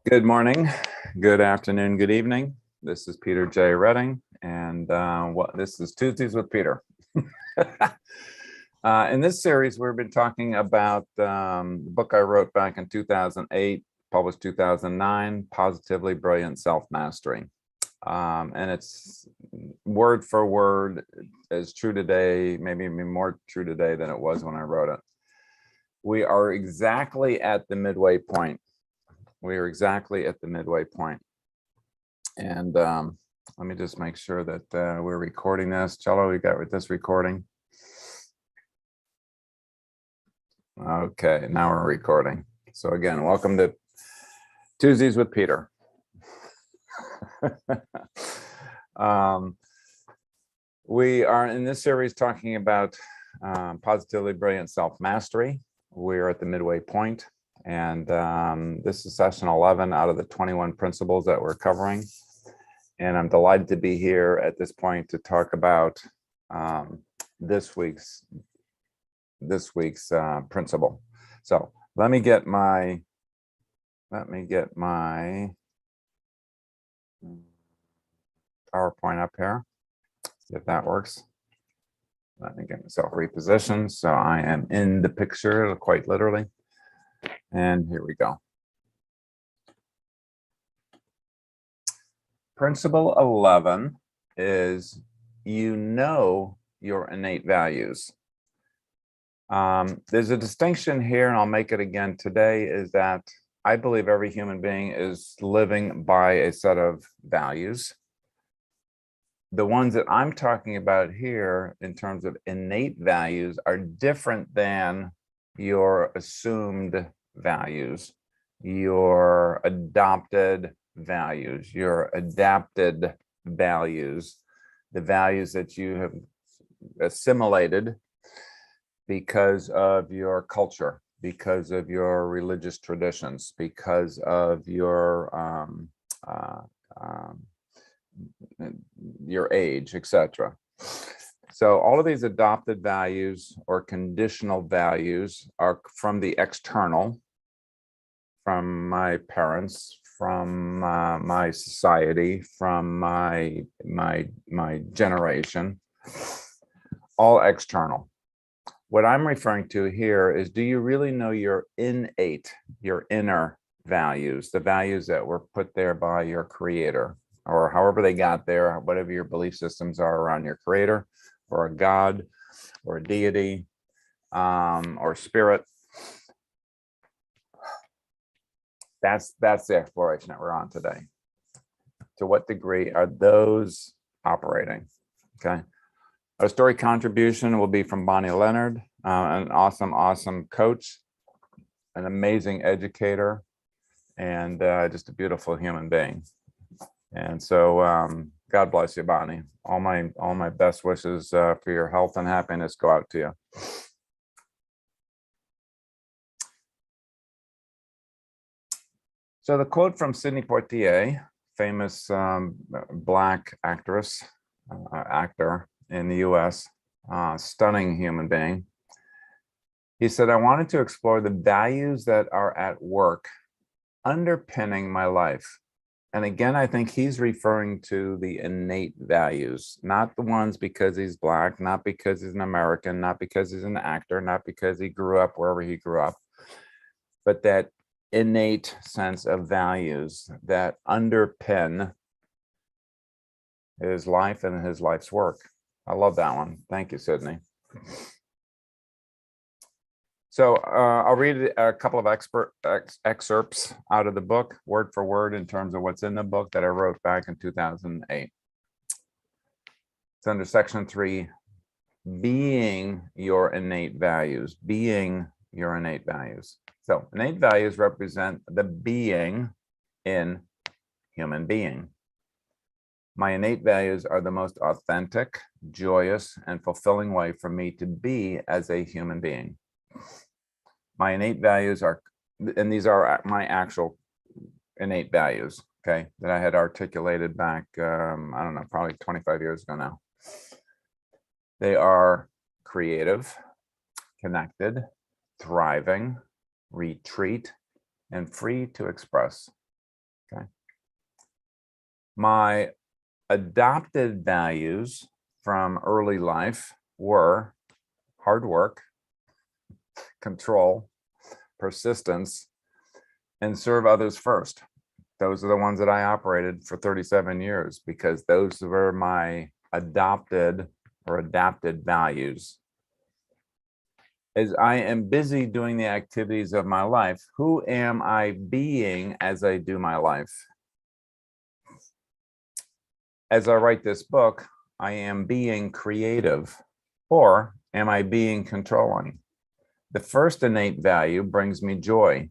Good morning, good afternoon, good evening. This is Peter J. Redding, and this is Tuesdays with Peter. In this series, we've been talking about the book I wrote back in 2008, published 2009, Positively Brilliant Self-Mastery. And it's word for word as true today, maybe even more true today than it was when I wrote it. We are exactly at the midway point. We are exactly at the midway point. And let me just make sure that we're recording this. Cello, we got with this recording. Okay, now we're recording. So again, welcome to Tuesdays with Peter. We are in this series talking about Positively Brilliant Self-Mastery. We're at the midway point. And this is session 11 out of the 21 principles that we're covering. And I'm delighted to be here at this point to talk about this week's principle. So let me get my PowerPoint up here, see if that works. Let me get myself repositioned so I am in the picture quite literally. And here we go. Principle 11 is you know your innate values. There's a distinction here, and I'll make it again today, is that I believe every human being is living by a set of values. The ones that I'm talking about here in terms of innate values are different than your assumed values, your adopted values, your adapted values, the values that you have assimilated because of your culture, because of your religious traditions, because of your age, etc. So all of these adopted values or conditional values are from the external, from my parents, from my society, from my generation, all external. What I'm referring to here is, do you really know your innate, your inner values, the values that were put there by your creator, or however they got there, whatever your belief systems are around your creator, or a God, or a deity, or spirit? That's the exploration that we're on today. To what degree are those operating? Okay. Our story contribution will be from Bonnie Leonard, an awesome coach, an amazing educator, and just a beautiful human being. And so God bless you, Bonnie. All my best wishes for your health and happiness go out to you. So the quote from Sidney Poitier, famous Black actor in the US, stunning human being. He said, "I wanted to explore the values that are at work underpinning my life." And again, I think he's referring to the innate values, not the ones because he's Black, not because he's an American, not because he's an actor, not because he grew up wherever he grew up, but that innate sense of values that underpin his life and his life's work. I love that one. Thank you, Sydney. So I'll read a couple of excerpts out of the book, word for word, in terms of what's in the book that I wrote back in 2008. It's under section 3, being your innate values, being your innate values. So innate values represent the being in human being. My innate values are the most authentic, joyous, and fulfilling way for me to be as a human being. My innate values are, and these are my actual innate values, okay, that I had articulated back, I don't know, probably 25 years ago now. They are creative, connected, thriving, retreat, and free to express. Okay. My adopted values from early life were hard work, control, persistence, and serve others first. Those are the ones that I operated for 37 years because those were my adopted or adapted values. As I am busy doing the activities of my life, who am I being as I do my life? As I write this book, I am being creative, or am I being controlling? The first innate value brings me joy.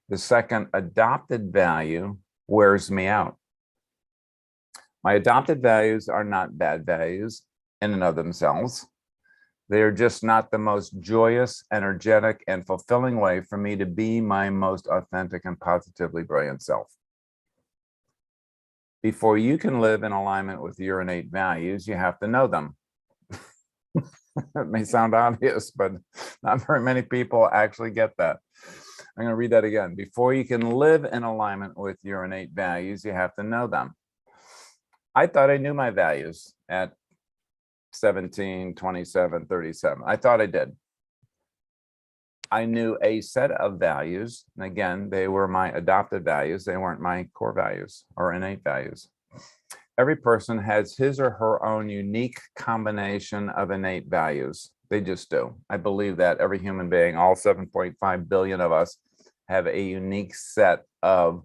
The second adopted value wears me out. My adopted values are not bad values in and of themselves. They are just not the most joyous, energetic, and fulfilling way for me to be my most authentic and positively brilliant self. Before you can live in alignment with your innate values, you have to know them. It may sound obvious, but not very many people actually get that. I'm going to read that again. Before you can live in alignment with your innate values, you have to know them. I thought I knew my values at 17, 27, 37. I thought I did. I knew a set of values. And again, they were my adopted values. They weren't my core values or innate values. Every person has his or her own unique combination of innate values. They just do. I believe that every human being, all 7.5 billion of us, have a unique set of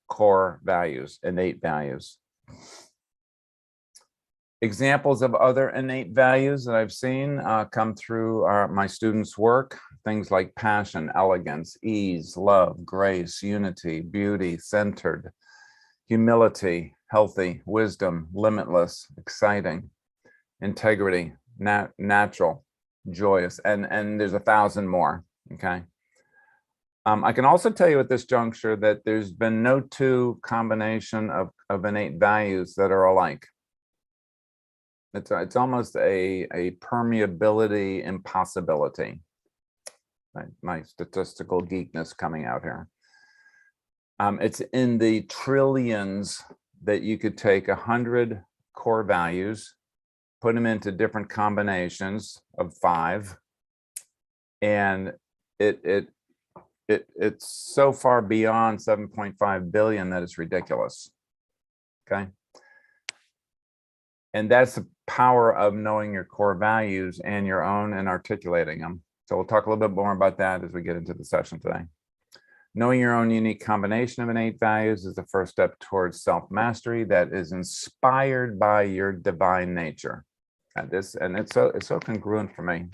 core values, innate values. Examples of other innate values that I've seen come through my students' work, things like passion, elegance, ease, love, grace, unity, beauty, centered, humility, healthy, wisdom, limitless, exciting, integrity, natural, joyous, and there's 1,000 more, okay? I can also tell you at this juncture that there's been no two combination of innate values that are alike. It's almost a permeability impossibility. My statistical geekness coming out here. It's in the trillions that you could take 100 core values, put them into different combinations of 5, and it's so far beyond 7.5 billion that it's ridiculous. Okay. And that's the power of knowing your core values and your own and articulating them. So we'll talk a little bit more about that as we get into the session today. Knowing your own unique combination of innate values is the first step towards self-mastery that is inspired by your divine nature. It's so congruent for me.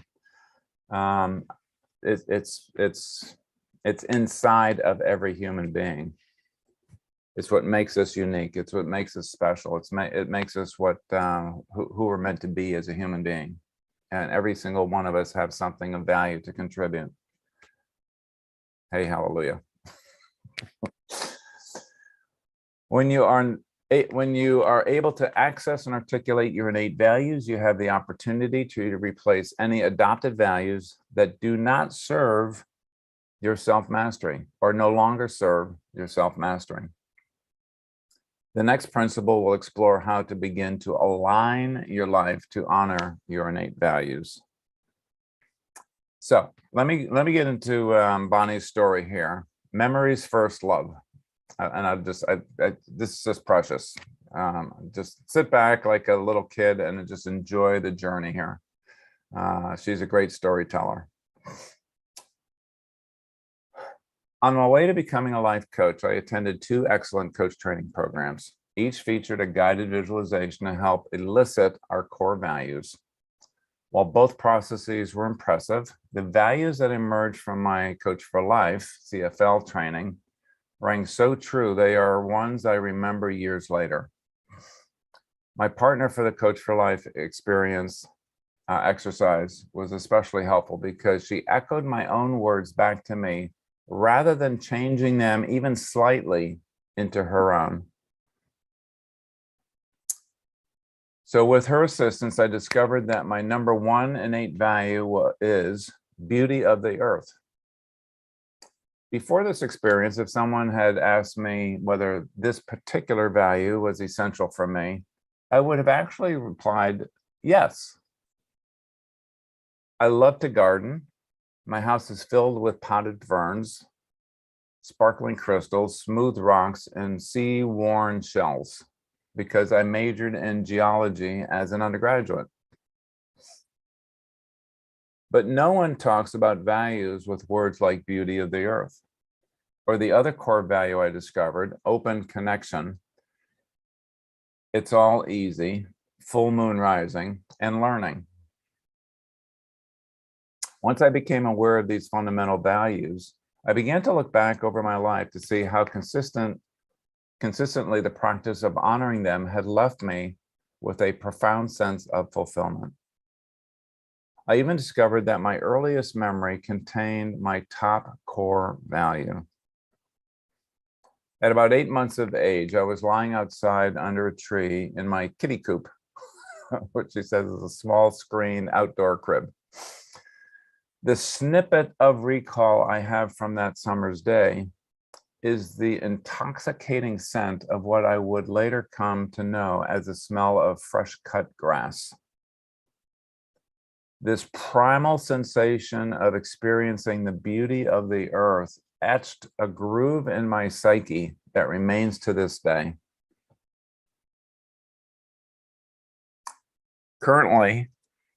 It's inside of every human being. It's what makes us unique. It's what makes us special. It makes us what who we're meant to be as a human being. And every single one of us have something of value to contribute. Hey, hallelujah. When you are able to access and articulate your innate values, you have the opportunity to replace any adopted values that do not serve your self-mastery or no longer serve your self-mastery. The next principle will explore how to begin to align your life to honor your innate values. So let me get into Bonnie's story here. Memory's first love, and this is just precious. Just sit back like a little kid and just enjoy the journey here. She's a great storyteller. On my way to becoming a life coach, I attended 2 excellent coach training programs. Each featured a guided visualization to help elicit our core values. While both processes were impressive, the values that emerged from my Coach for Life, CFL training, rang so true, they are ones I remember years later. My partner for the Coach for Life experience exercise was especially helpful because she echoed my own words back to me rather than changing them even slightly into her own. So with her assistance, I discovered that my number 1 innate value is beauty of the earth. before this experience, if someone had asked me whether this particular value was essential for me, I would have actually replied, yes. I love to garden. My house is filled with potted ferns, sparkling crystals, smooth rocks, and sea-worn shells, because I majored in geology as an undergraduate. But no one talks about values with words like beauty of the earth, or the other core value I discovered, open connection. It's all easy, full moon rising, and learning. Once I became aware of these fundamental values, I began to look back over my life to see how consistently the practice of honoring them had left me with a profound sense of fulfillment. I even discovered that my earliest memory contained my top core value. At about 8 months of age, I was lying outside under a tree in my kitty coop, which she says is a small screen outdoor crib. The snippet of recall I have from that summer's day is the intoxicating scent of what I would later come to know as the smell of fresh cut grass. This primal sensation of experiencing the beauty of the earth etched a groove in my psyche that remains to this day. Currently,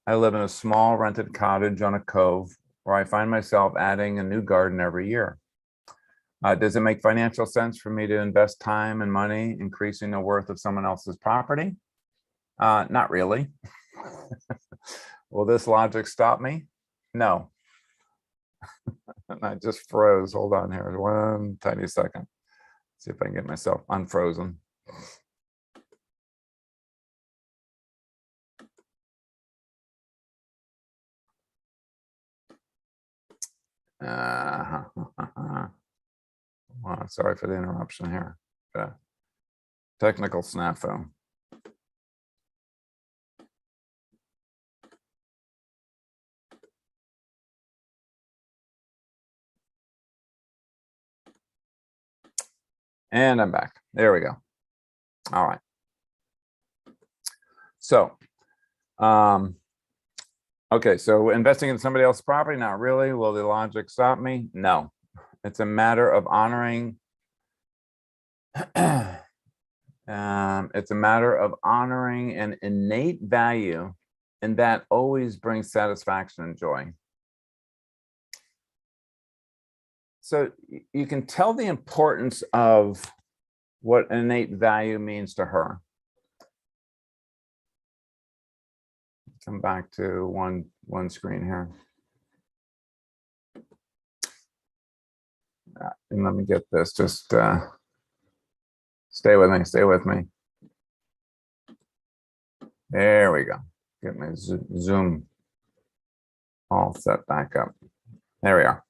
I live in a small rented cottage on a cove where I find myself adding a new garden every year. Does it make financial sense for me to invest time and money increasing the worth of someone else's property? Not really. Will this logic stop me? No. And I just froze. Hold on here, one tiny second. See if I can get myself unfrozen. Well, sorry for the interruption here. Technical snafu. And I'm back. There we go. All right. So, okay, so investing in somebody else's property, not really. Will the logic stop me? No. It's a matter of honoring. It's a matter of honoring an innate value, and that always brings satisfaction and joy. So you can tell the importance of what innate value means to her. Come back to one screen here. And let me get this, just stay with me, stay with me. There we go. Get my Zoom all set back up. There we are.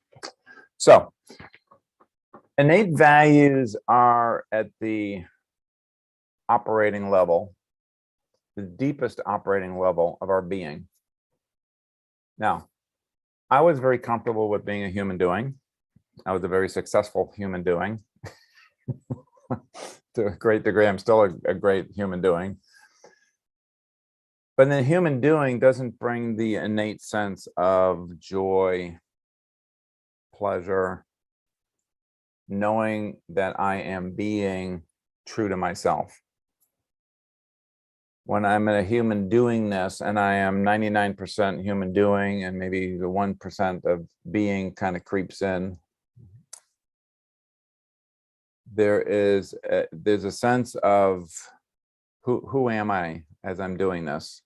So innate values are at the operating level, the deepest operating level of our being. Now, I was very comfortable with being a human doing. I was a very successful human doing. To a great degree, I'm still a great human doing. But the human doing doesn't bring the innate sense of joy, pleasure, knowing that I am being true to myself. When I'm a human doing this, and I am 99% human doing, and maybe the 1% of being kind of creeps in, there's a sense of who am I as I'm doing this?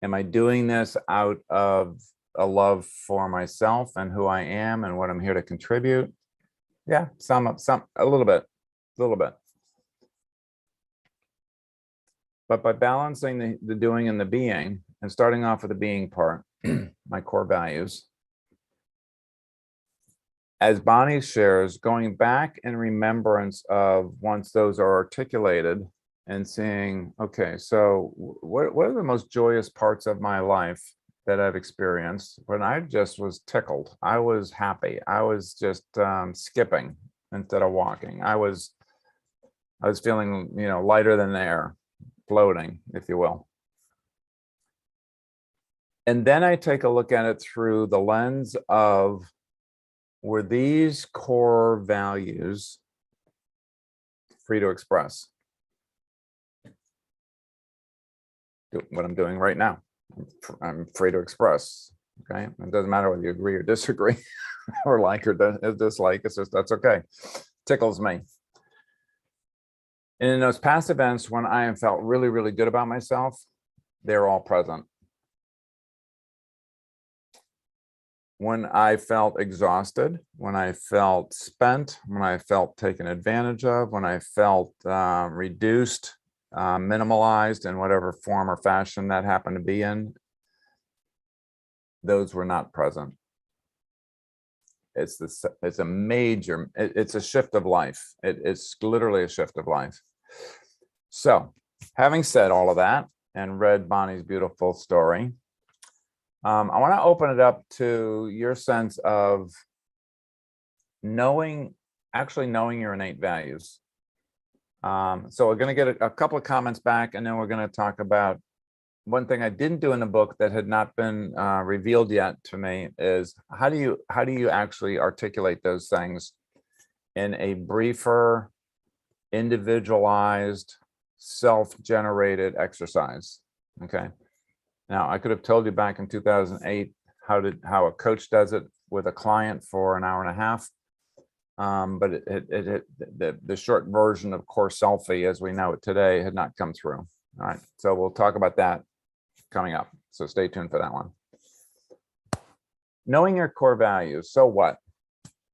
Am I doing this out of a love for myself and who I am and what I'm here to contribute? Yeah, a little bit. But by balancing the doing and the being, and starting off with the being part, my core values, as Bonnie shares, going back in remembrance of once those are articulated and seeing, okay, so what are the most joyous parts of my life that I've experienced when I just was tickled. I was happy. I was just skipping instead of walking. I was feeling, lighter than air, floating, if you will. And then I take a look at it through the lens of, were these core values free to express? Do what I'm doing right now. I'm free to express. Okay. It doesn't matter whether you agree or disagree or like or dislike. It's just, that's okay. Tickles me. And in those past events, when I have felt really, really good about myself, they're all present. When I felt exhausted, when I felt spent, when I felt taken advantage of, when I felt reduced, minimalized in whatever form or fashion that happened to be in, those were not present. It's a major, it's a shift of life. It's literally a shift of life. So having said all of that and read Bonnie's beautiful story, I want to open it up to your sense of actually knowing your innate values. So we're going to get a couple of comments back, and then we're going to talk about one thing I didn't do in the book that had not been revealed yet to me is how do you actually articulate those things in a briefer, individualized, self-generated exercise. Okay. Now, I could have told you back in 2008 how a coach does it with a client for an hour and a half, but the short version of CoreSELFtech as we know it today had not come through. All right, so we'll talk about that coming up. So stay tuned for that one. Knowing your core values. So what?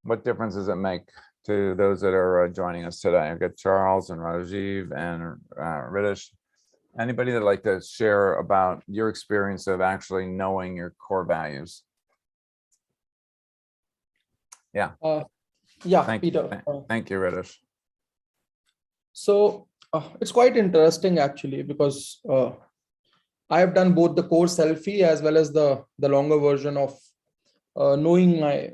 What difference does it make to those that are joining us today? I've got Charles and Rajiv and Riddhish. Anybody that'd like to share about your experience of actually knowing your core values? Yeah. Yeah, Thank Peter. Thank you, Riddhish. So it's quite interesting actually, because I have done both the CoreSELFtech as well as the longer version of knowing my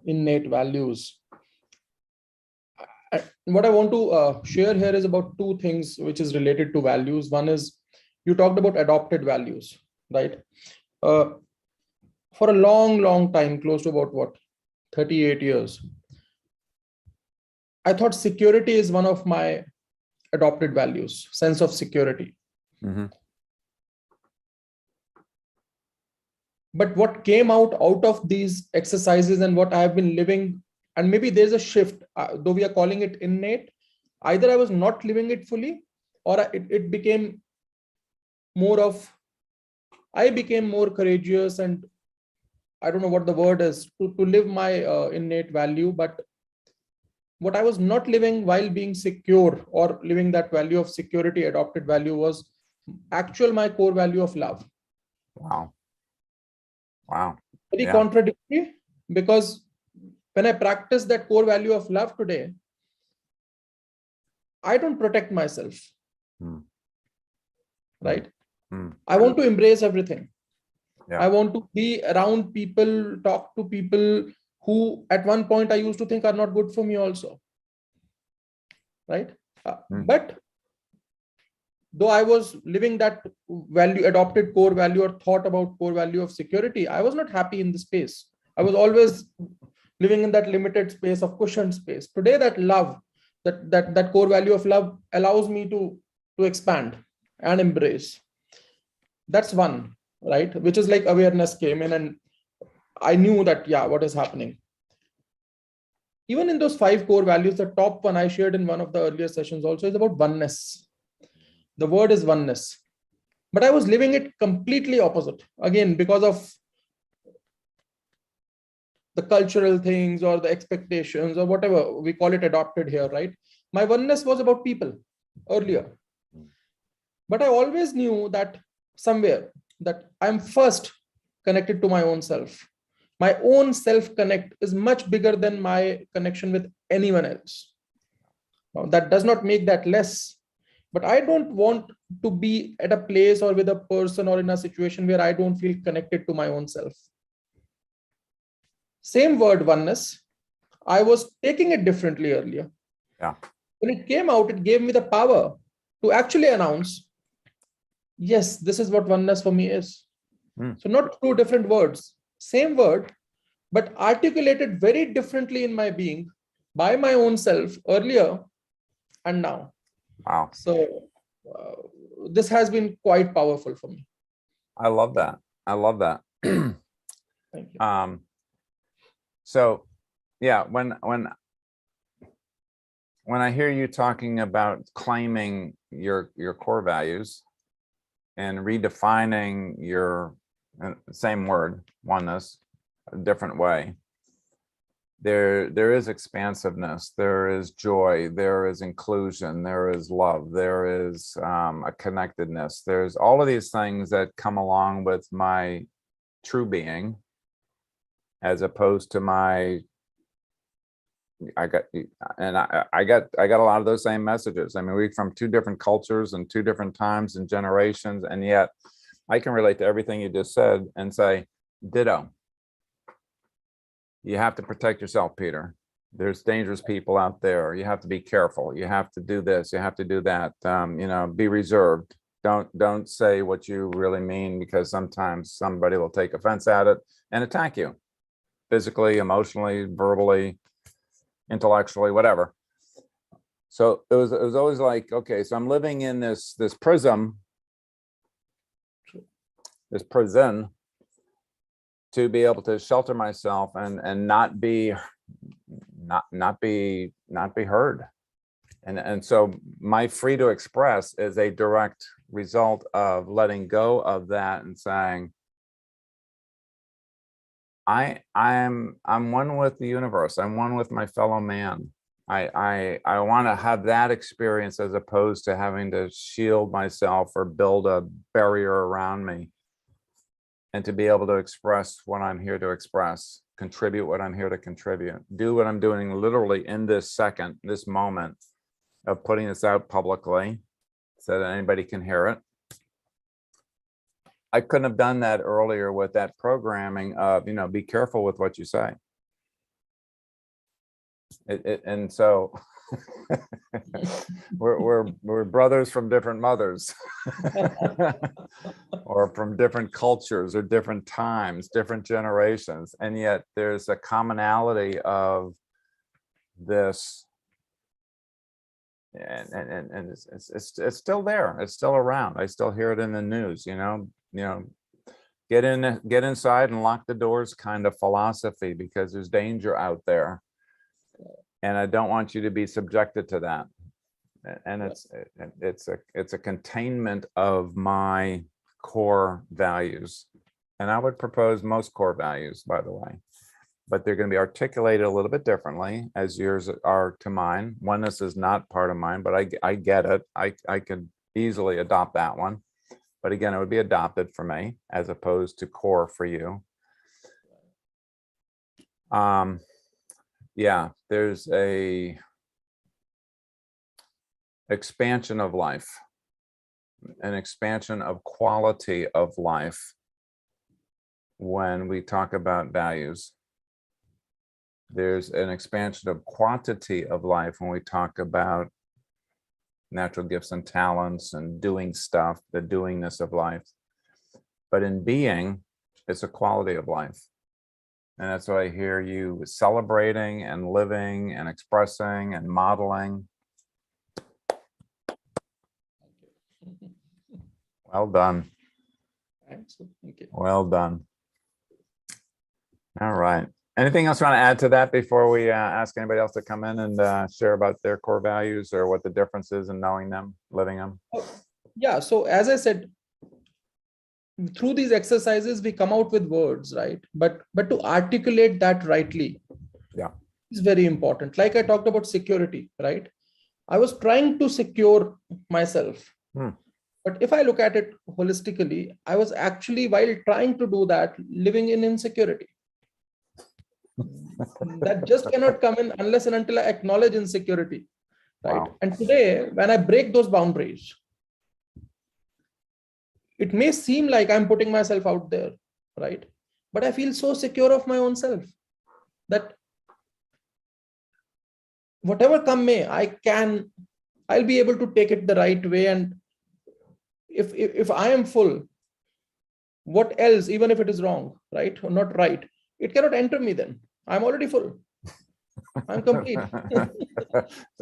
innate values. What I want to share here is about two things which is related to values. One is, you talked about adopted values, right? For a long time, close to about 38 years, I thought security is one of my adopted values, sense of security. Mm-hmm. But what came out of these exercises and what I have been living, and maybe there's a shift, though we are calling it innate, either I was not living it fully, or it became more of, I became more courageous, and I don't know what the word is, to live my innate value. But what I was not living while being secure or living that value of security, adopted value, was my core value of love. Wow. Wow. Very contradictory, because when I practice that core value of love today, I don't protect myself. Right? I want to embrace everything. Yeah. I want to be around people, talk to people who at one point I used to think are not good for me also. Right? But though I was living that value, adopted core value, or thought about core value of security, I was not happy in the space. I was always living in that limited space of cushioned space. Today, that love, that core value of love allows me to expand and embrace. That's one, right? Which is like awareness came in, and I knew that, yeah, what is happening. Even in those 5 core values, the top one I shared in one of the earlier sessions also is about oneness. The word is oneness. But I was living it completely opposite. Again, because of the cultural things or the expectations or whatever we call it adopted here, right? My oneness was about people earlier. But I always knew that somewhere that I'm first connected to my own self. My own self-connect is much bigger than my connection with anyone else. Now, that does not make that less, but I don't want to be at a place or with a person or in a situation where I don't feel connected to my own self. Same word, oneness. I was taking it differently earlier. Yeah. When it came out, it gave me the power to actually announce, yes, this is what oneness for me is. So not two different words, same word, but articulated very differently in my being by my own self earlier and now. Wow. So this has been quite powerful for me. I love that. I love that. Thank you. So yeah, when I hear you talking about claiming your core values and redefining your same word, oneness, a different way, there is expansiveness, there is joy, there is inclusion, there is love, there is a connectedness. There's all of these things that come along with my true being, as opposed to my, I got a lot of those same messages. I mean, we're from two different cultures and two different times and generations, and yet I can relate to everything you just said and say, ditto. You have to protect yourself, Peter. There's dangerous people out there. You have to be careful. You have to do this. You have to do that. You know, be reserved. Don't say what you really mean, because sometimes somebody will take offense at it and attack you, physically, emotionally, verbally, intellectually, whatever. So it was always like, okay, so I'm living in this prison to be able to shelter myself and not be heard. And so my free to express is a direct result of letting go of that and saying, I'm one with the universe. I'm one with my fellow man. I want to have that experience, as opposed to having to shield myself or build a barrier around me, and to be able to express what I'm here to express, contribute what I'm here to contribute, do what I'm doing literally in this second, this moment of putting this out publicly so that anybody can hear it. I couldn't have done that earlier with that programming of, you know, be careful with what you say. And so we're brothers from different mothers, or from different cultures or different times, different generations, and yet there's a commonality of this, and it's still there. It's still around. I still hear it in the news. You know, get inside and lock the doors kind of philosophy, because there's danger out there. And I don't want you to be subjected to that. And it's a containment of my core values. And I would propose most core values, by the way, but they're going to be articulated a little bit differently, as yours are to mine. Oneness is not part of mine, but I get it. I could easily adopt that one. But again, it would be adopted for me as opposed to core for you. Yeah, there's a expansion of life, an expansion of quality of life when we talk about values. There's an expansion of quantity of life when we talk about natural gifts and talents and doing stuff, the doingness of life. But in being, it's a quality of life. And that's why I hear you celebrating and living and expressing and modeling. Well done. Thank you. Well done. All right. Anything else you want to add to that before we ask anybody else to come in and share about their core values or what the difference is in knowing them, living them? Yeah. So as I said, through these exercises, we come out with words, right? But to articulate that rightly, yeah, is very important. Like I talked about security, right? I was trying to secure myself. But if I look at it holistically, I was actually, while trying to do that, living in insecurity. That just cannot come in unless and until I acknowledge insecurity. right? Wow. And today, when I break those boundaries, it may seem like I'm putting myself out there, right? But I feel so secure of my own self that whatever come may, I'll be able to take it the right way. And if I am full, what else, even if it is wrong, right, or not right, it cannot enter me. Then I'm already full. I'm complete.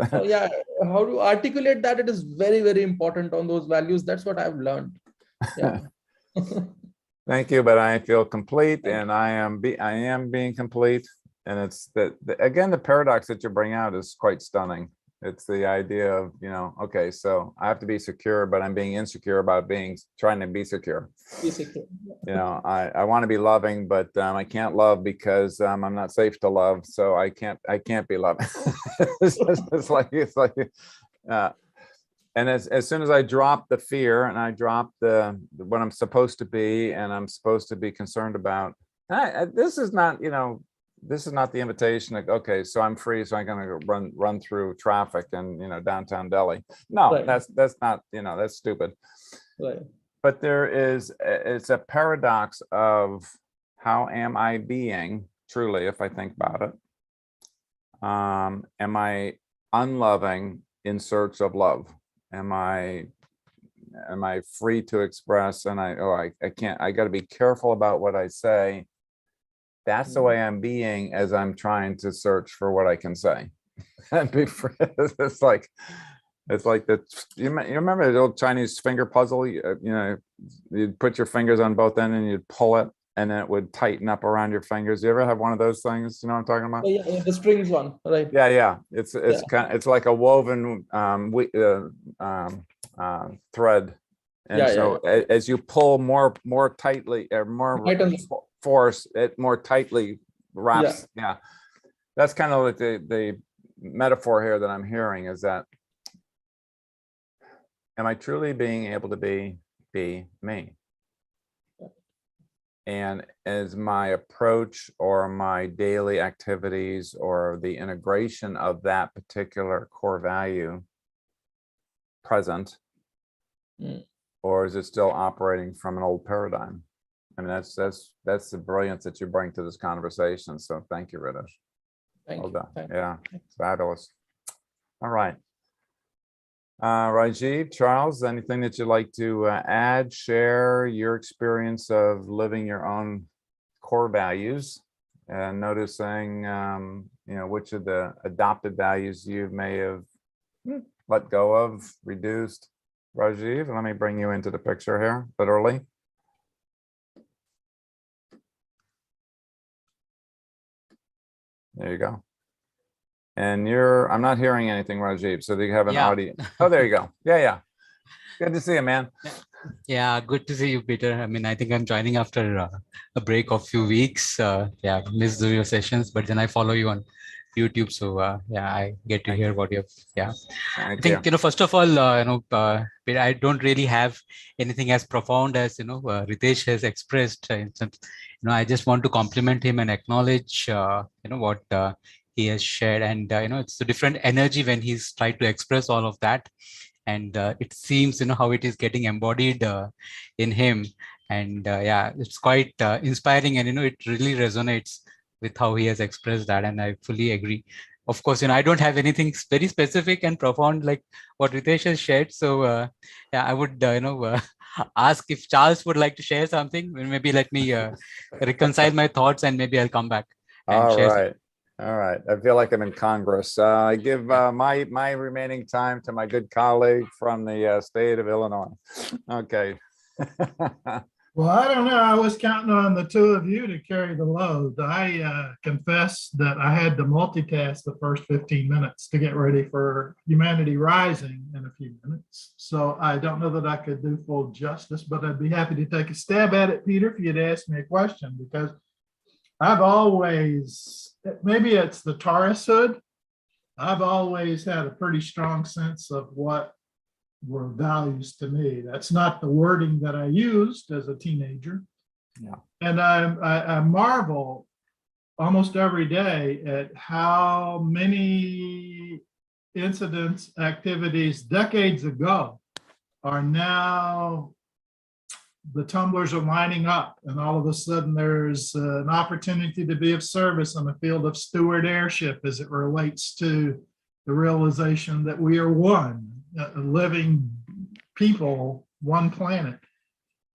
So yeah, how to articulate that, it is very, very important on those values. That's what I've learned. Yeah. Thank you, but I feel complete, and I am being complete. And it's again, the paradox that you bring out is quite stunning. It's the idea of, okay, so I have to be secure, but I'm being insecure about trying to be secure. Be secure. I want to be loving, but I can't love because I'm not safe to love. So I can't be loving. it's like, and as soon as I drop the fear and I drop what I'm supposed to be and I'm supposed to be concerned about, this is not, this is not the invitation. Like, okay, so I'm free, so I'm going to run through traffic in downtown Delhi. No, right. That's not, that's stupid. Right. But it's a paradox of how am I being truly, if I think about it. Am I unloving in search of love? Am I free to express? And I got to be careful about what I say. That's the way I'm being as I'm trying to search for what I can say. And be free. It's like you remember the old Chinese finger puzzle? You'd put your fingers on both ends and you'd pull it, and then it would tighten up around your fingers. You ever have one of those things? You know what I'm talking about? Yeah, the strings one, right? Yeah. It's like a woven thread, and as you pull more tightly or more force, it more tightly wraps. Yeah, that's kind of like the metaphor here that I'm hearing is that, am I truly being able to be me? And is my approach or my daily activities or the integration of that particular core value present, or is it still operating from an old paradigm? I mean, that's the brilliance that you bring to this conversation. So thank you, Ritesh. Thank you. Yeah, fabulous. All right. Rajiv, Charles, anything that you'd like to add, share your experience of living your own core values and noticing, which of the adopted values you may have let go of, reduced? Rajiv, let me bring you into the picture here, literally. There you go. And I'm not hearing anything, Rajiv. So do you have an audio? Oh, there you go. Yeah. Good to see you, man. Yeah, good to see you, Peter. I mean, I think I'm joining after a break of few weeks. Missed your sessions, but then I follow you on YouTube. So I get to hear what you have. I think, first of all, I don't really have anything as profound as, Ritesh has expressed. I just want to compliment him and acknowledge, what he has shared. And, it's a different energy when he's tried to express all of that. And it seems, how it is getting embodied in him. And it's quite inspiring. And, it really resonates with how he has expressed that. And I fully agree. Of course, I don't have anything very specific and profound like what Ritesh has shared. So I would, ask if Charles would like to share something. Maybe let me reconcile my thoughts and maybe I'll come back and share something. All right. I feel like I'm in Congress. I give my remaining time to my good colleague from the state of Illinois. Okay. Well, I don't know. I was counting on the two of you to carry the load. I confess that I had to multitask the first 15 minutes to get ready for Humanity Rising in a few minutes. So I don't know that I could do full justice, but I'd be happy to take a stab at it, Peter, if you'd ask me a question, because I've always, maybe it's the Taurus hood, I've always had a pretty strong sense of what were values to me. That's not the wording that I used as a teenager. Yeah. And I marvel almost every day at how many incidents, activities decades ago are now, the tumblers are lining up, and all of a sudden there's an opportunity to be of service on the field of steward airship as it relates to the realization that we are one, living people, one planet,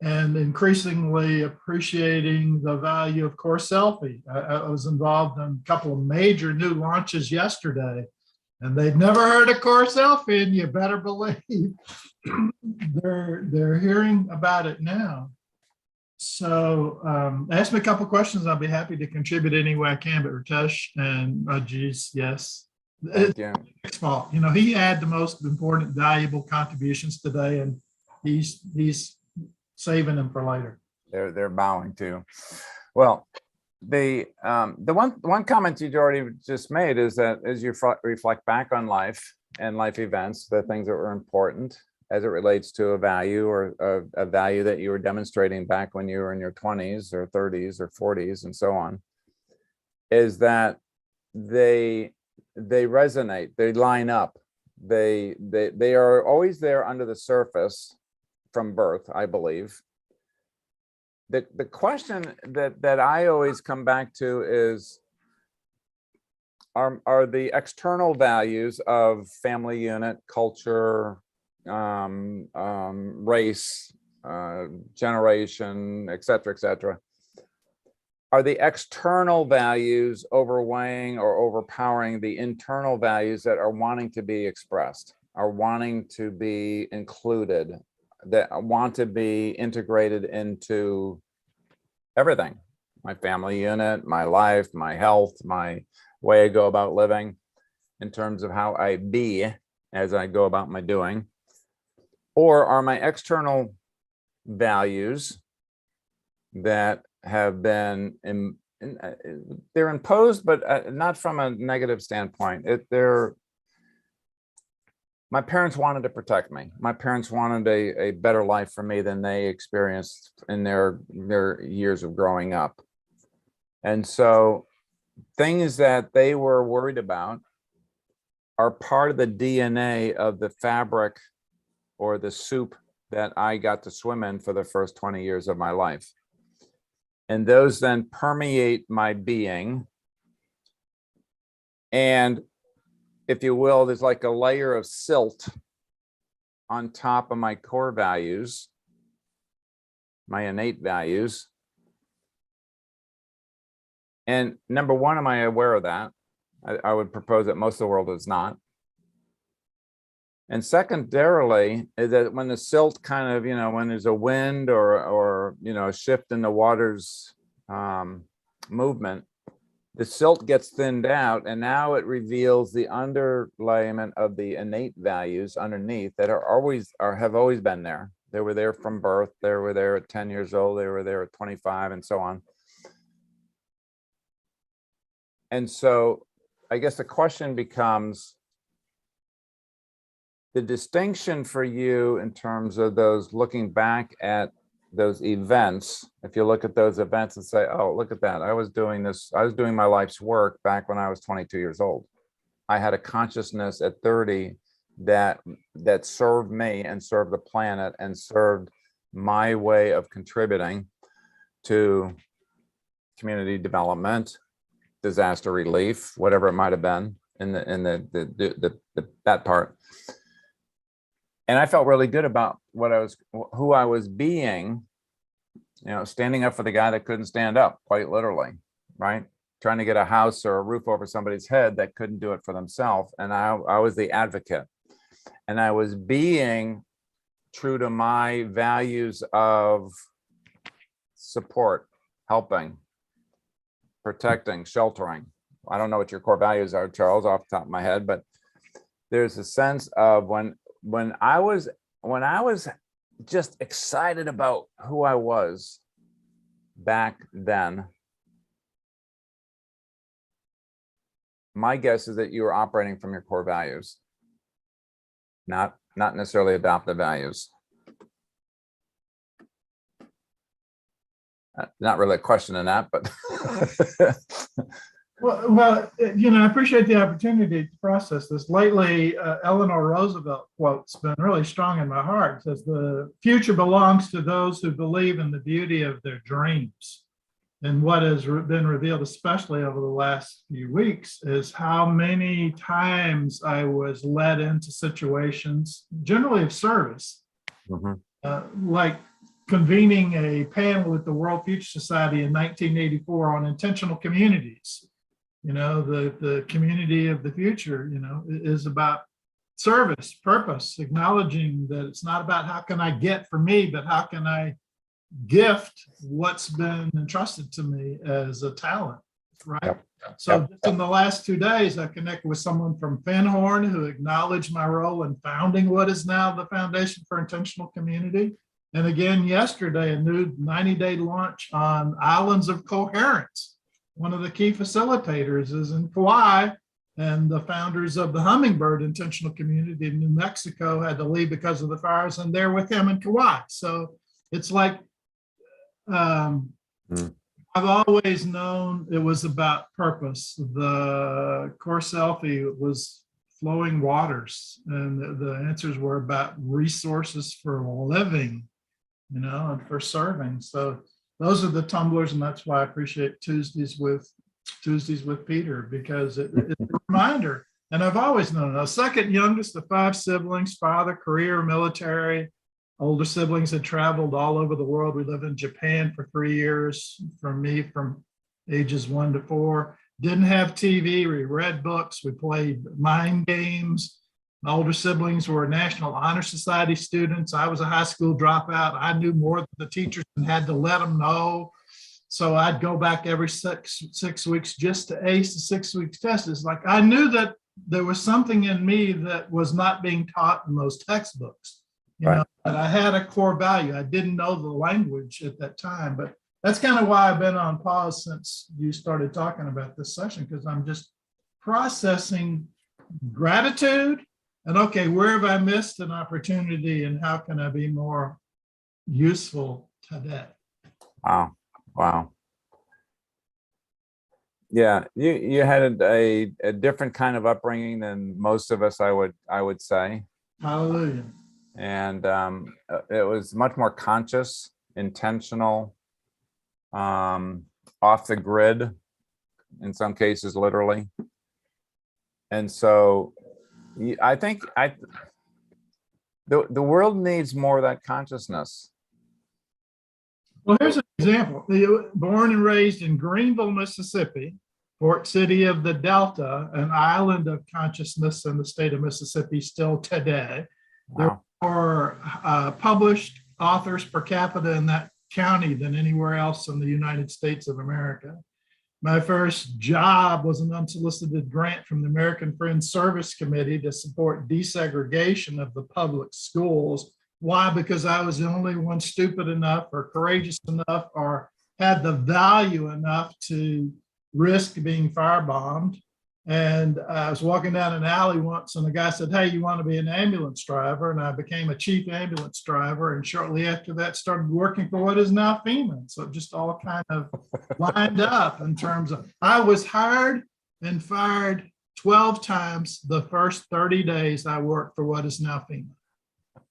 and increasingly appreciating the value of CoreSELFtech. I was involved in a couple of major new launches yesterday, and they'd never heard of CoreSELFtech, and you better believe they're hearing about it now. So ask me a couple of questions. I'll be happy to contribute any way I can. But Ritesh and Rajesh, yes, it's small. You know, he had the most important, valuable contributions today, and he's saving them for later. They're bowing too. Well, the one comment you already just made is that as you reflect back on life and life events, the things that were important as it relates to a value or a value that you were demonstrating back when you were in your 20s or 30s or 40s and so on, is that they resonate, they line up, they are always there under the surface from birth, I believe. The question that I always come back to is, are the external values of family unit, culture, race, generation, et cetera, are the external values overweighing or overpowering the internal values that are wanting to be expressed, are wanting to be included, that want to be integrated into everything? My family unit, my life, my health, my way I go about living, in terms of how I be as I go about my doing. Or are my external values that have been they're imposed, but not from a negative standpoint. My parents wanted to protect me. My parents wanted a better life for me than they experienced in their years of growing up. And so things that they were worried about are part of the DNA of the fabric or the soup that I got to swim in for the first 20 years of my life. And those then permeate my being. And if you will, there's like a layer of silt on top of my core values, my innate values. And number one, am I aware of that? I would propose that most of the world is not. And secondarily, is that when the silt kind of, when there's a wind or a shift in the water's movement, the silt gets thinned out, and now it reveals the underlayment of the innate values underneath that have always been there. They were there from birth. They were there at 10 years old. They were there at 25 and so on. And so I guess the question becomes, the distinction for you in terms of those looking back at those events, if you look at those events and say, oh, look at that, I was doing my life's work back when I was 22 years old. I had a consciousness at 30 that served me and served the planet and served my way of contributing to community development, disaster relief, whatever it might have been in that part. And I felt really good about who I was being, standing up for the guy that couldn't stand up, quite literally, right? Trying to get a house or a roof over somebody's head that couldn't do it for themselves. And I was the advocate. And I was being true to my values of support, helping, protecting, sheltering. I don't know what your core values are, Charles, off the top of my head, but there's a sense of when I was just excited about who I was back then, my guess is that you were operating from your core values, not necessarily adoptive values. Not really a question in that, but Well, I appreciate the opportunity to process this. Lately, Eleanor Roosevelt quote's been really strong in my heart. It says, "The future belongs to those who believe in the beauty of their dreams." And what has been revealed, especially over the last few weeks, is how many times I was led into situations, generally of service, like convening a panel at the World Future Society in 1984 on intentional communities. The community of the future, is about service, purpose, acknowledging that it's not about how can I get for me, but how can I gift what's been entrusted to me as a talent, right? Yep. So just in the last 2 days, I connected with someone from Finhorn who acknowledged my role in founding what is now the Foundation for Intentional Community. And again, yesterday, a new 90-day launch on Islands of Coherence. One of the key facilitators is in Kauai, and the founders of the Hummingbird Intentional Community in New Mexico had to leave because of the fires, and they're with him in Kauai. So it's like, I've always known it was about purpose. The CoreSELFtech was flowing waters, and the answers were about resources for living, and for serving. So those are the tumblers, and that's why I appreciate Tuesdays with Peter, because it's a reminder. And I've always known it. I was second youngest of 5 siblings, father, career, military. Older siblings had traveled all over the world. We lived in Japan for 3 years from ages 1 to 4. Didn't have TV. We read books. We played mind games. My older siblings were National Honor Society students. I was a high school dropout. I knew more than the teachers and had to let them know. So I'd go back every six weeks just to ace the 6 weeks test. It's like I knew that there was something in me that was not being taught in those textbooks. But I had a core value. I didn't know the language at that time, but that's kind of why I've been on pause since you started talking about this session, because I'm just processing gratitude and, okay, where have I missed an opportunity and how can I be more useful today? Wow. Yeah, you had a different kind of upbringing than most of us, I would say. Hallelujah. And it was much more conscious, intentional, off the grid, in some cases, literally. And so I think the world needs more of that consciousness. Well, here's an example. Born and raised in Greenville, Mississippi, Port City of the Delta, an island of consciousness in the state of Mississippi still today. Wow. There are published authors per capita in that county than anywhere else in the United States of America. My first job was an unsolicited grant from the American Friends Service Committee to support desegregation of the public schools. Why? Because I was the only one stupid enough or courageous enough or had the value enough to risk being firebombed. And I was walking down an alley once and the guy said, "Hey, you want to be an ambulance driver?" And I became a chief ambulance driver. And shortly after that started working for what is now FEMA. So it just all kind of lined up in terms of, I was hired and fired 12 times the first 30 days I worked for what is now FEMA.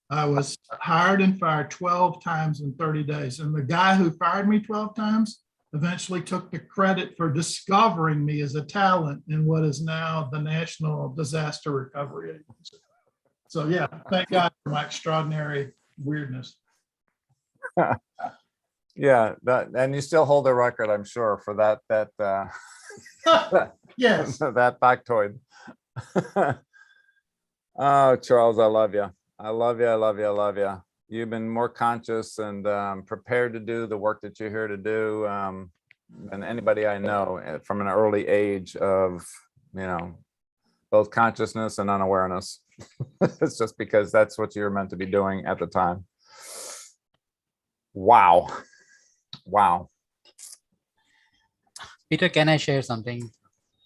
I was hired and fired 12 times in 30 days. And the guy who fired me 12 times eventually took the credit for discovering me as a talent in what is now the National Disaster Recovery Agency. So yeah, thank God for my extraordinary weirdness. Yeah, and you still hold the record, I'm sure, for that Yes. that factoid. Oh, Charles, I love you. I love you. You've been more conscious and prepared to do the work that you're here to do than anybody I know from an early age of, both consciousness and unawareness. It's just because that's what you're meant to be doing at the time. Wow. Peter, can I share something?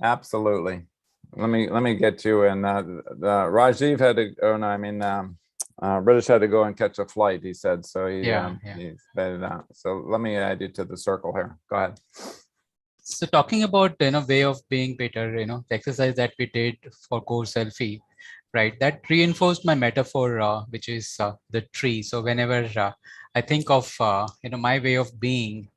Absolutely. Let me get you. And Rajiv had to. British had to go and catch a flight, he said. So he faded out. So let me add you to the circle here. Go ahead. So talking about, way of being, Peter, the exercise that we did for core selfie, right? That reinforced my metaphor, which is the tree. So whenever I think of, my way of being,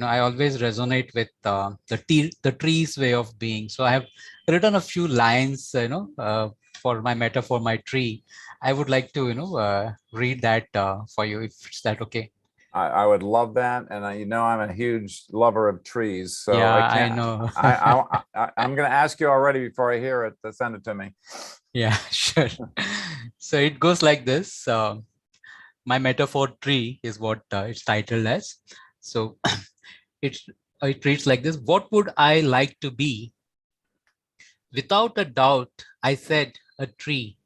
I always resonate with the tree's way of being. So I have written a few lines, for my metaphor, my tree. I would like to, read that for you, if it's that okay. I would love that, and I'm a huge lover of trees, so Yeah, I I can't. know. I'm going to ask you already before I hear it to send it to me. Yeah, sure. So it goes like this. My metaphor tree is what it's titled as. So it reads like this. What would I like to be? Without a doubt, I said a tree.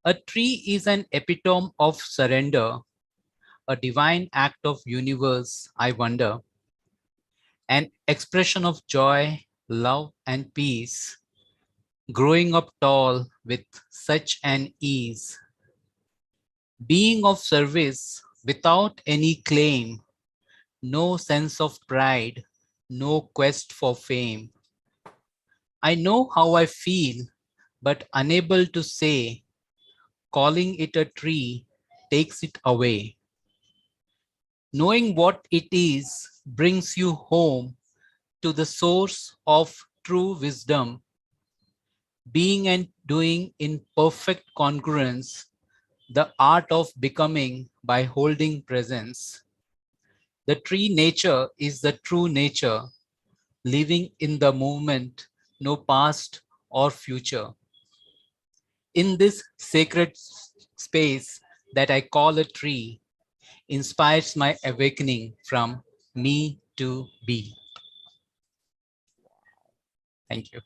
A tree is an epitome of surrender, a divine act of universe, I wonder, an expression of joy, love, and peace, growing up tall with such an ease, being of service without any claim, no sense of pride, no quest for fame. I know how I feel, but unable to say, calling it a tree takes it away. Knowing what it is brings you home to the source of true wisdom, being and doing in perfect congruence, the art of becoming by holding presence. The tree nature is the true nature, living in the moment, no past or future. In this sacred space that I call a tree, inspires my awakening from me to be. Thank you.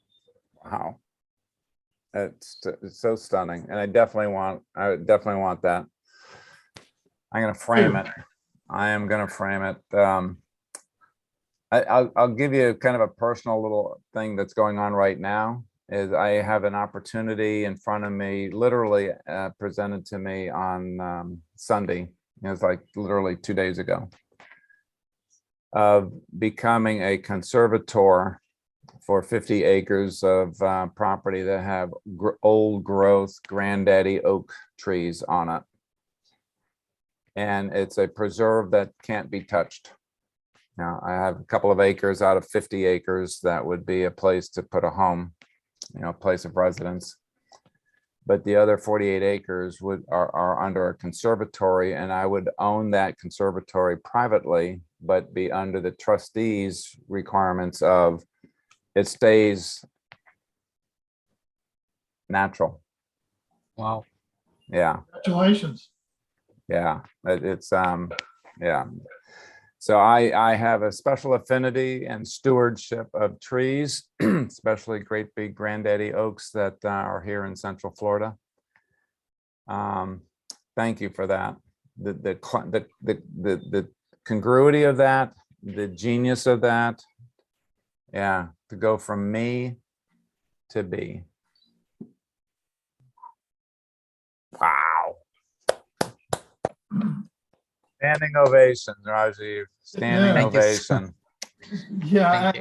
Wow, it's so stunning, and I definitely want that. I'm going to frame it. I am going to frame it. I'll give you kind of a personal little thing that's going on right now. Is I have an opportunity in front of me, literally presented to me on Sunday. It was like literally 2 days ago, of becoming a conservator for 50 acres of property that have old growth granddaddy oak trees on it. And it's a preserve that can't be touched. Now, I have a couple of acres out of 50 acres that would be a place to put a home, a place of residence. But the other 48 acres are under a conservatory, and I would own that conservatory privately, but be under the trustees' requirements of it stays natural. Wow. Yeah. Congratulations. Yeah. Yeah. So I have a special affinity and stewardship of trees, especially great big granddaddy oaks that are here in Central Florida. Thank you for that. The congruity of that, the genius of that. Yeah, to go from me to be. Wow. Standing ovation, Rajiv. Standing Yeah. ovation. Yeah,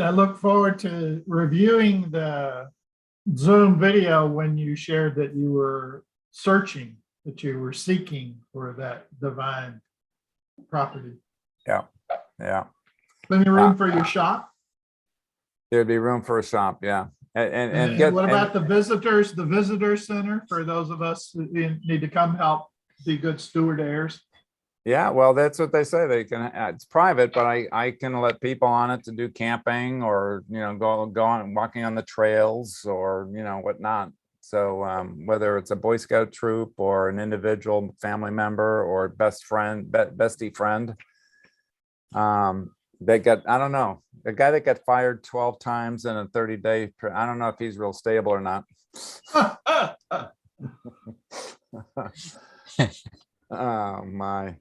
I look forward to reviewing the Zoom video when you shared that you were searching, that you were seeking for that divine property. Yeah, yeah. Plenty of room for your shop. There'd be room for a shop, yeah. And what about the visitor center for those of us who need to come help be good steward heirs? Yeah, well, that's what they say. They can. It's private, but I can let people on it to do camping or go on walking on the trails or whatnot. So whether it's a Boy Scout troop or an individual family member or best friend, bestie friend, they got, I don't know, the guy that got fired 12 times in a 30-day. I don't know if he's real stable or not. Oh my.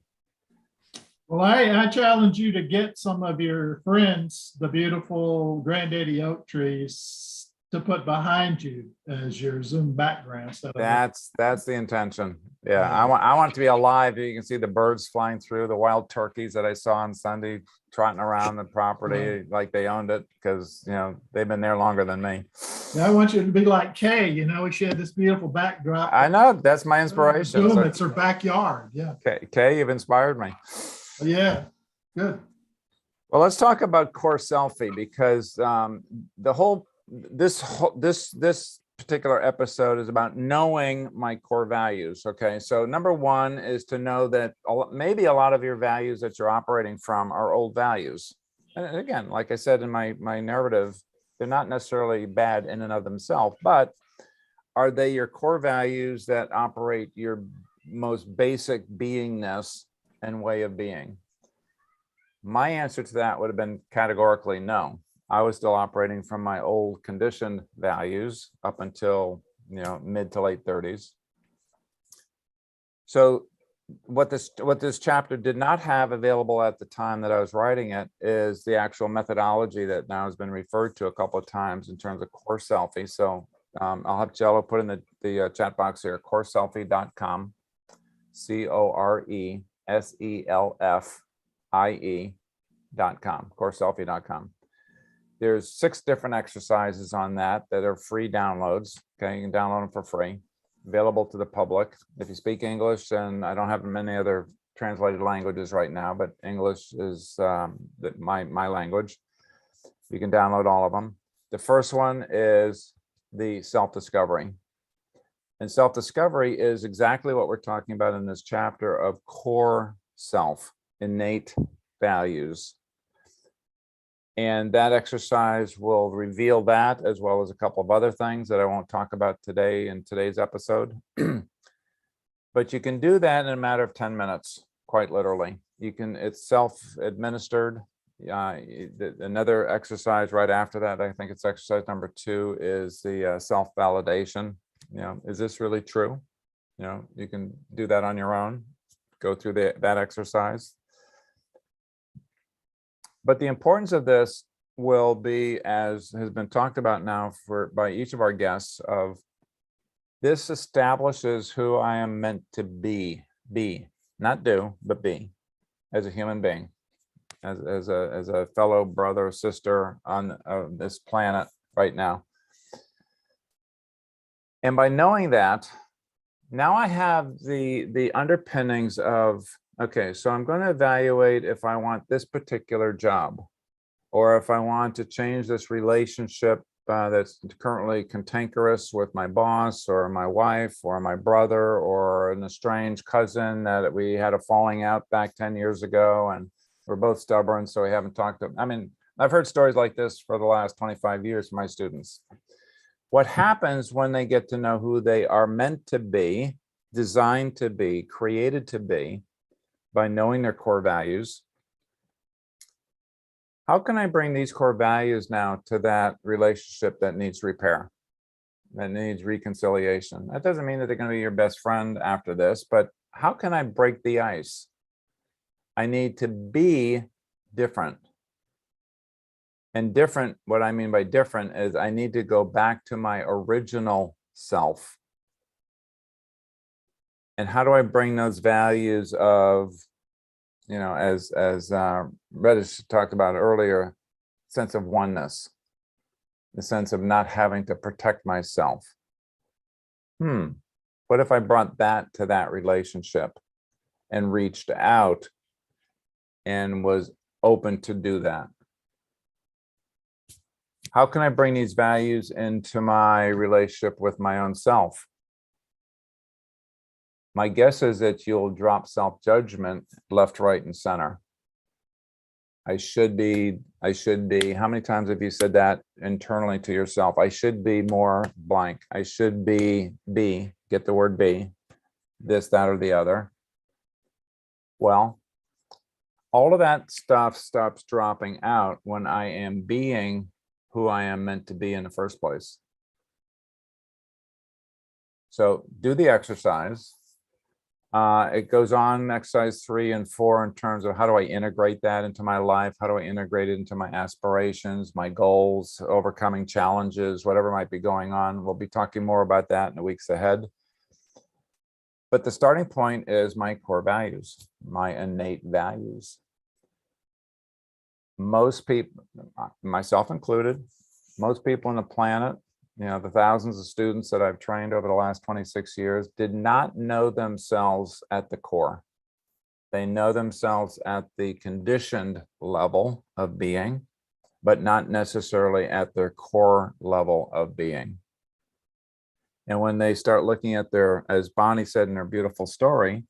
Well, I challenge you to get some of your friends, the beautiful granddaddy oak trees, to put behind you as your Zoom background. So That's the intention. Yeah, I want it to be alive. You can see the birds flying through, the wild turkeys that I saw on Sunday trotting around the property like they owned it, because you know they've been there longer than me. yeah, I want you to be like Kay. You know, she had this beautiful backdrop. I know, that's my inspiration. Boom, So, it's her backyard. Yeah. Kay, you've inspired me. Yeah. Good. Well, let's talk about CoreSELFie, because this particular episode is about knowing my core values. Okay, so number one is to know that maybe a lot of your values that you're operating from are old values. And again, like I said in my narrative, they're not necessarily bad in and of themselves, but are they your core values that operate your most basic beingness and way of being? My answer to that would have been categorically no. I was still operating from my old conditioned values up until, you know, mid to late 30s. So what this chapter did not have available at the time that I was writing it is the actual methodology that now has been referred to a couple of times in terms of CoreSELFie. So I'll have Jello put in the chat box here, CoreSELFie.com, CoreSELFie.com, CoreSELFie.com. There's 6 different exercises on that are free downloads. Okay, you can download them for free, available to the public. If you speak English, and I don't have many other translated languages right now, but English is my language. You can download all of them. The first one is the self-discovery. And self-discovery is exactly what we're talking about in this chapter of core self, innate values. And that exercise will reveal that, as well as a couple of other things that I won't talk about today in today's episode. But you can do that in a matter of 10 minutes, quite literally. It's self-administered. Another exercise right after that, I think it's exercise number 2, is the self-validation. You know, is this really true? You know, you can do that on your own, go through that exercise. But the importance of this will be, as has been talked about now by each of our guests, of this establishes who I am meant to be, not do, but be, as a human being, as a fellow brother or sister on this planet right now. And by knowing that, now I have the underpinnings of, okay, so I'm going to evaluate if I want this particular job, or if I want to change this relationship that's currently cantankerous with my boss or my wife or my brother or an estranged cousin that we had a falling out back 10 years ago, and we're both stubborn, so we haven't talked to. I mean, I've heard stories like this for the last 25 years from my students. What happens when they get to know who they are meant to be, designed to be, created to be, by knowing their core values? How can I bring these core values now to that relationship that needs repair, that needs reconciliation? That doesn't mean that they're going to be your best friend after this, but how can I break the ice? I need to be different. And different, what I mean by different is I need to go back to my original self. And how do I bring those values of, you know, as Reddish talked about earlier, sense of oneness, the sense of not having to protect myself? What if I brought that to that relationship and reached out and was open to do that? How can I bring these values into my relationship with my own self? My guess is that you'll drop self-judgment left, right, and center. I should be. How many times have you said that internally to yourself? I should be more blank. I should be, get the word be, this, that, or the other. Well, all of that stuff stops dropping out when I am being who I am meant to be in the first place. So do the exercise. It goes on exercise 3 and 4 in terms of how do I integrate that into my life? How do I integrate it into my aspirations, my goals, overcoming challenges, whatever might be going on. We'll be talking more about that in the weeks ahead. But the starting point is my core values, my innate values. Most people, myself included, most people on the planet, you know, the thousands of students that I've trained over the last 26 years did not know themselves at the core. They know themselves at the conditioned level of being, but not necessarily at their core level of being. And when they start looking at their, as Bonnie said in her beautiful story,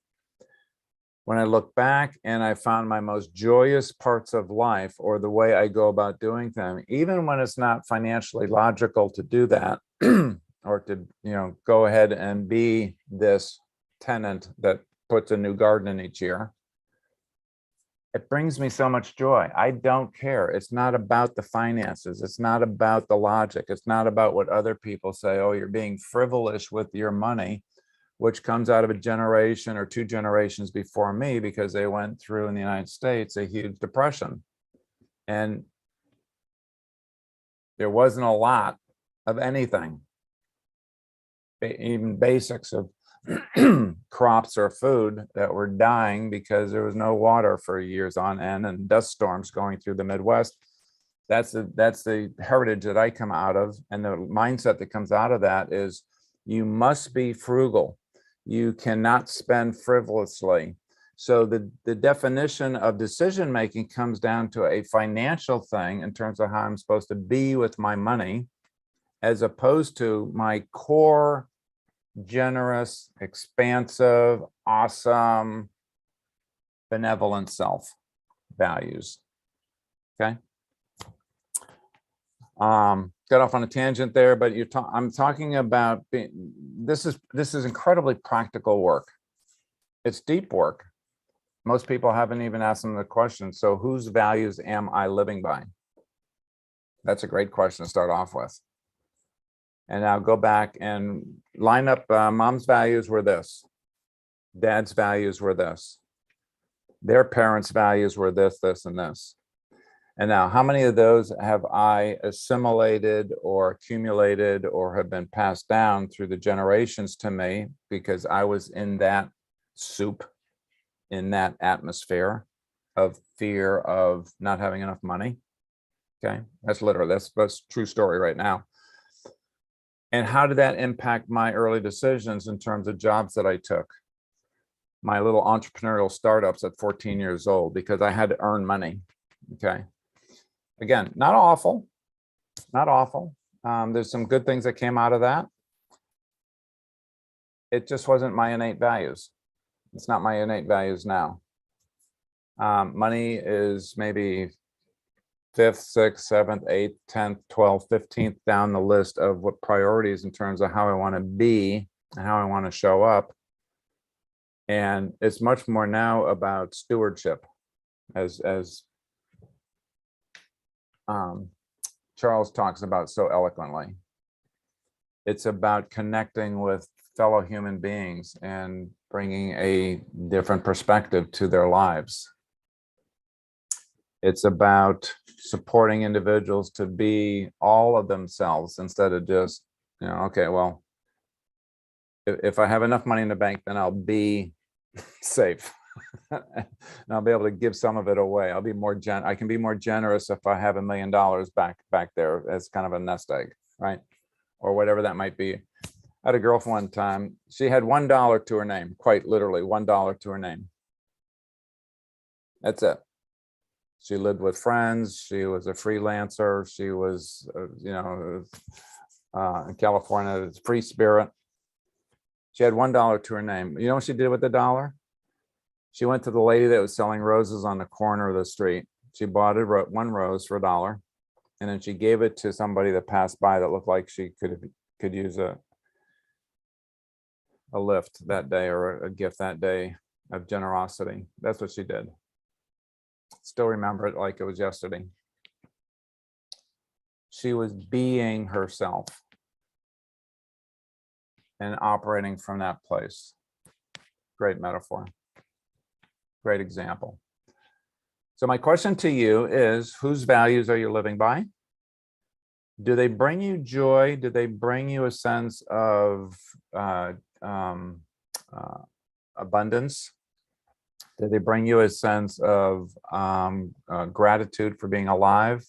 when I look back and I found my most joyous parts of life or the way I go about doing them, even when it's not financially logical to do that, or to, you know, go ahead and be this tenant that puts a new garden in each year, it brings me so much joy. I don't care. It's not about the finances. It's not about the logic. It's not about what other people say. Oh, you're being frivolous with your money, which comes out of a generation or 2 generations before me, because they went through in the United States a huge depression. And there wasn't a lot of anything, even basics of crops or food, that were dying because there was no water for years on end, and dust storms going through the Midwest. That's the heritage that I come out of, and the mindset that comes out of that is you must be frugal. You cannot spend frivolously. So the definition of decision making comes down to a financial thing in terms of how I'm supposed to be with my money, as opposed to my core generous, expansive, awesome, benevolent self values. Okay. Got off on a tangent there, but I'm talking about this is incredibly practical work. It's deep work. Most people haven't even asked them the question. So whose values am I living by? That's a great question to start off with. And now go back and line up. Mom's values were this. Dad's values were this. Their parents' values were this, this, and this. And now, how many of those have I assimilated or accumulated or have been passed down through the generations to me because I was in that soup, in that atmosphere of fear of not having enough money? Okay, that's literally, that's true story right now. And how did that impact my early decisions in terms of jobs that I took? My little entrepreneurial startups at 14 years old, because I had to earn money. Okay. Again, not awful, not awful. There's some good things that came out of that. It just wasn't my innate values. It's not my innate values now. Money is maybe 5th, 6th, 7th, 8th, 10th, 12th, 15th down the list of what priorities in terms of how I want to be and how I want to show up. And it's much more now about stewardship, as Charles talks about so eloquently. It's about connecting with fellow human beings and bringing a different perspective to their lives. It's about supporting individuals to be all of themselves instead of just, you know, okay, well, if I have enough money in the bank, then I'll be safe. And I'll be able to give some of it away. I'll be more I can be more generous if I have $1 million back there as kind of a nest egg, right? Or whatever that might be. I had a girl for one time. She had $1 to her name, quite literally $1 to her name. That's it. She lived with friends. She was a freelancer. She was, you know, in California, free spirit. She had $1 to her name. You know what she did with the dollar? She went to the lady that was selling roses on the corner of the street. She bought one rose for $1, and then she gave it to somebody that passed by that looked like she could use a lift that day or a gift that day of generosity. That's what she did. Still remember it like it was yesterday. She was being herself and operating from that place. Great metaphor. Great example. So my question to you is, whose values are you living by? Do they bring you joy? Do they bring you a sense of abundance? Do they bring you a sense of gratitude for being alive?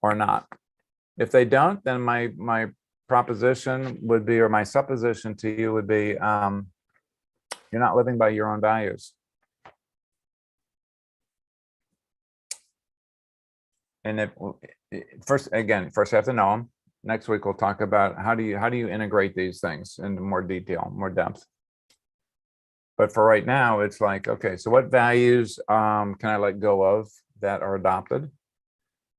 Or not? If they don't, then my proposition would be, or my supposition to you would be, you're not living by your own values. And if first you have to know them. Next week we'll talk about how do you integrate these things into more detail, more depth. But for right now, it's like, okay, so what values can I let go of that are adopted?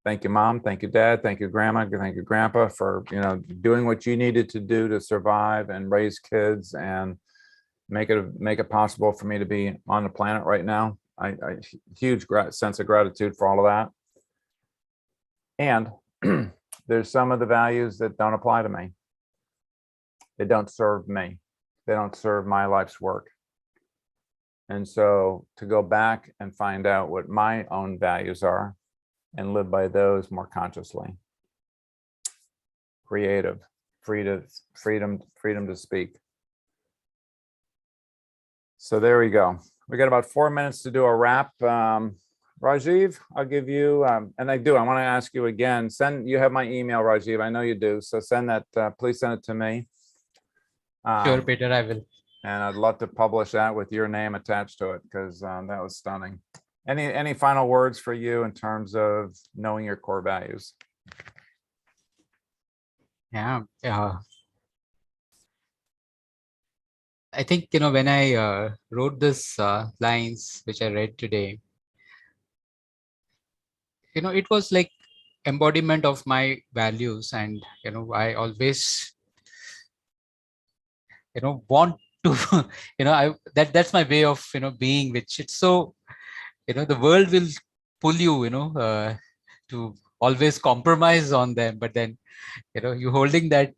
Thank you, Mom. Thank you, Dad. Thank you, Grandma. Thank you, Grandpa, for doing what you needed to do to survive and raise kids and make it possible for me to be on the planet right now. I huge sense of gratitude for all of that. And there's some of the values that don't apply to me. They don't serve me. They don't serve my life's work. And so to go back and find out what my own values are and live by those more consciously. Creative, freedom to speak. So there we go. We got about 4 minutes to do a wrap. Rajiv, I'll give you, and I want to ask you again, you have my email, Rajiv, I know you do. So send that, please send it to me. Sure, Peter, I will. And I'd love to publish that with your name attached to it, because that was stunning. Any final words for you in terms of knowing your core values? Yeah. I think, when I wrote this lines, which I read today, it was like embodiment of my values. And, I always, want to, that's my way of, being, which it's so, the world will pull you, to always compromise on them. But then, you holding that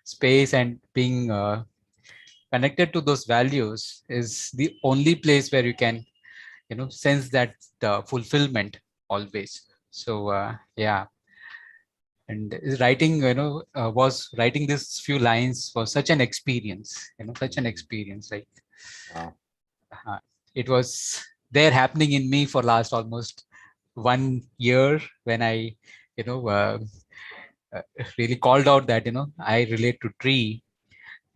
space and being connected to those values is the only place where you can, sense that fulfillment always. So, yeah. And writing, was writing this few lines was such an experience, such an experience. Like, wow. It was there happening in me for last almost 1 year when I, really called out that, I relate to tree,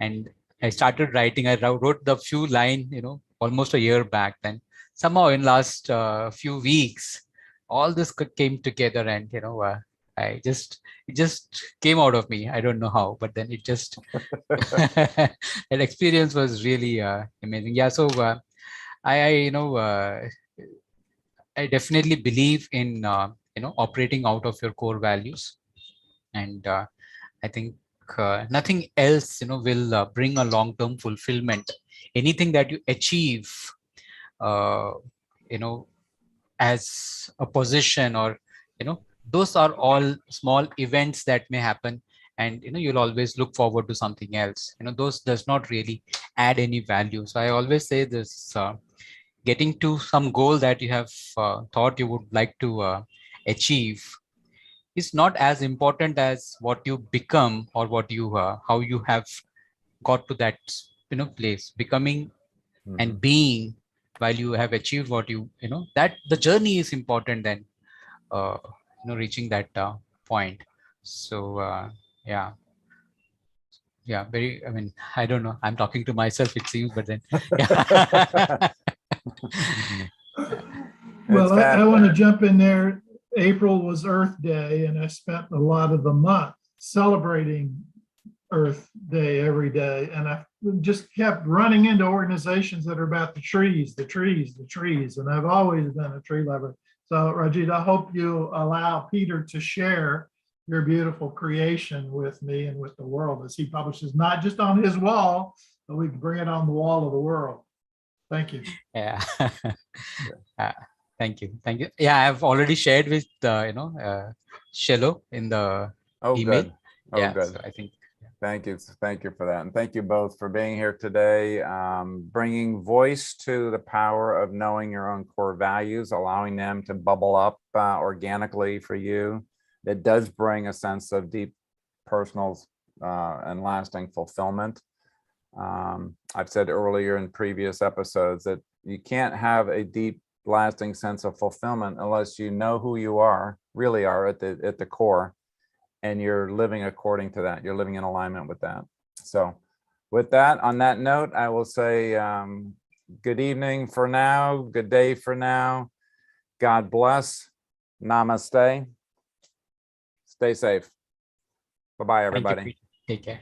and I started writing. I wrote the few line, almost a year back. Then somehow in last few weeks, all this came together, and it just came out of me. I don't know how, but then it just that experience was really amazing. Yeah. So I I definitely believe in operating out of your core values, and I think nothing else will bring a long-term fulfillment. Anything that you achieve, uh, as a position, or those are all small events that may happen, and you'll always look forward to something else. Those does not really add any value. So I always say this: getting to some goal that you have thought you would like to achieve is not as important as what you become, or what you how you have got to that place, becoming and being, while you have achieved what you that the journey is important than reaching that point. So yeah, very, I mean, I don't know, I'm talking to myself, it seems, but then yeah. Well, I want to jump in there. April was Earth Day, and I spent a lot of the month celebrating Earth Day every day. And I just kept running into organizations that are about the trees, the trees, the trees. And I've always been a tree lover. So Rajit, I hope you allow Peter to share your beautiful creation with me and with the world as he publishes, not just on his wall, but we can bring it on the wall of the world. Thank you. Yeah. Thank you. Yeah, I've already shared with Shello in the email. Good. Oh, yeah, good. so I think. Yeah. Thank you. Thank you for that. And thank you both for being here today, bringing voice to the power of knowing your own core values, allowing them to bubble up organically for you. That does bring a sense of deep personal and lasting fulfillment. I've said earlier in previous episodes that you can't have a deep, lasting sense of fulfillment unless you know who you are, really are at the core, and you're living according to that. You're living in alignment with that. So with that, on that note, I will say good evening for now, good day for now. God bless. Namaste. Stay safe. Bye-bye, Thank you, everybody. Peter. Take care.